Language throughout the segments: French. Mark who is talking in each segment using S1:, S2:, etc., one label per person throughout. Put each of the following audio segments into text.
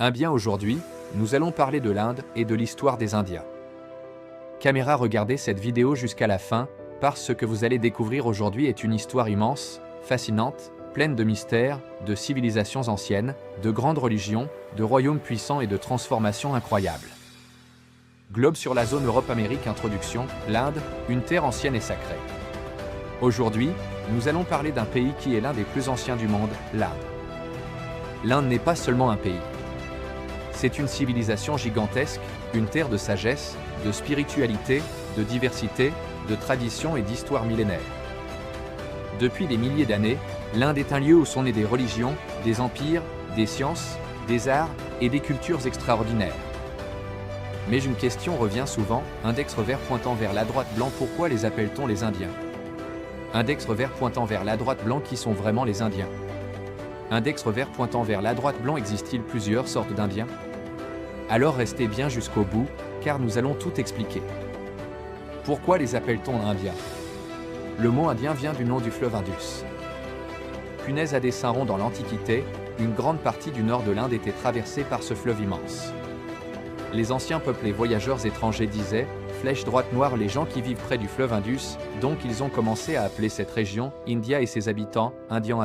S1: Un bien aujourd'hui, nous allons parler de l'Inde et de l'histoire des Indiens. Caméra, regardez cette vidéo jusqu'à la fin, parce que ce que vous allez découvrir aujourd'hui est une histoire immense, fascinante, pleine de mystères, de civilisations anciennes, de grandes religions, de royaumes puissants et de transformations incroyables. Globe sur la zone Europe-Amérique. Introduction, l'Inde, une terre ancienne et sacrée. Aujourd'hui, nous allons parler d'un pays qui est l'un des plus anciens du monde, l'Inde. L'Inde n'est pas seulement un pays. C'est une civilisation gigantesque, une terre de sagesse, de spiritualité, de diversité, de traditions et d'histoire millénaire. Depuis des milliers d'années, l'Inde est un lieu où sont nées des religions, des empires, des sciences, des arts et des cultures extraordinaires. Mais une question revient souvent, index revers pointant vers la droite blanc. Pourquoi les appelle-t-on les Indiens? Index revers pointant vers la droite blanc. Qui sont vraiment les Indiens? Index revers pointant vers la droite blanc. Existe-t-il plusieurs sortes d'Indiens? Alors restez bien jusqu'au bout, car nous allons tout expliquer. Pourquoi les appelle-t-on Indiens? Le mot indien vient du nom du fleuve Indus. Punaise à dessin rond. Dans l'Antiquité, une grande partie du nord de l'Inde était traversée par ce fleuve immense. Les anciens peuples et voyageurs étrangers disaient « flèche droite noire » les gens qui vivent près du fleuve Indus, donc ils ont commencé à appeler cette région India et ses habitants Indiens.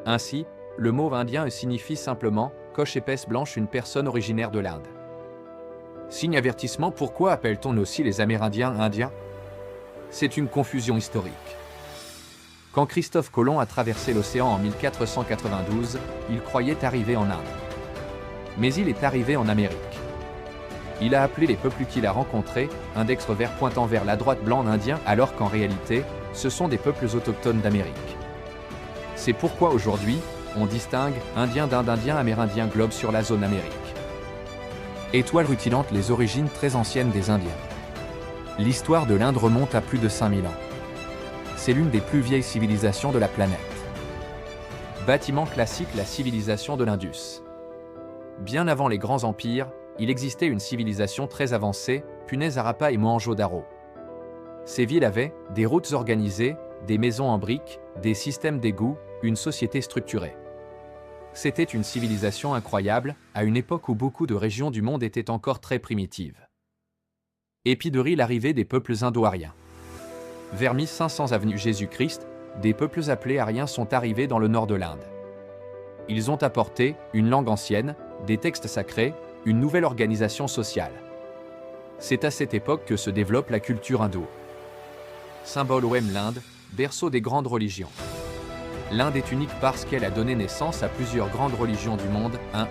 S1: Ainsi, le mot indien signifie simplement coche épaisse blanche, une personne originaire de l'Inde. Signe avertissement. Pourquoi appelle-t-on aussi les Amérindiens Indiens? C'est une confusion historique. Quand Christophe Colomb a traversé l'océan en 1492, il croyait arriver en Inde. Mais il est arrivé en Amérique. Il a appelé les peuples qu'il a rencontrés, index revers pointant vers la droite blanc, indiens, alors qu'en réalité, ce sont des peuples autochtones d'Amérique. C'est pourquoi aujourd'hui, on distingue Indiens d'Inde, Indiens, Amérindiens. Globe sur la zone Amérique. Étoile rutilante. Les origines très anciennes des Indiens. L'histoire de l'Inde remonte à plus de 5000 ans. C'est l'une des plus vieilles civilisations de la planète. Bâtiment classique. La civilisation de l'Indus. Bien avant les grands empires, il existait une civilisation très avancée, Punaise, Harappa et Mohenjo-Daro. Ces villes avaient des routes organisées, des maisons en briques, des systèmes d'égouts, une société structurée. C'était une civilisation incroyable, à une époque où beaucoup de régions du monde étaient encore très primitives. Épiderie. L'arrivée des peuples indo-ariens. Vers 1500 avenue Jésus-Christ, des peuples appelés Ariens sont arrivés dans le nord de l'Inde. Ils ont apporté une langue ancienne, des textes sacrés, une nouvelle organisation sociale. C'est à cette époque que se développe la culture hindoue. Symbole OM. L'Inde, berceau des grandes religions. L'Inde est unique parce qu'elle a donné naissance à plusieurs grandes religions du monde. 1.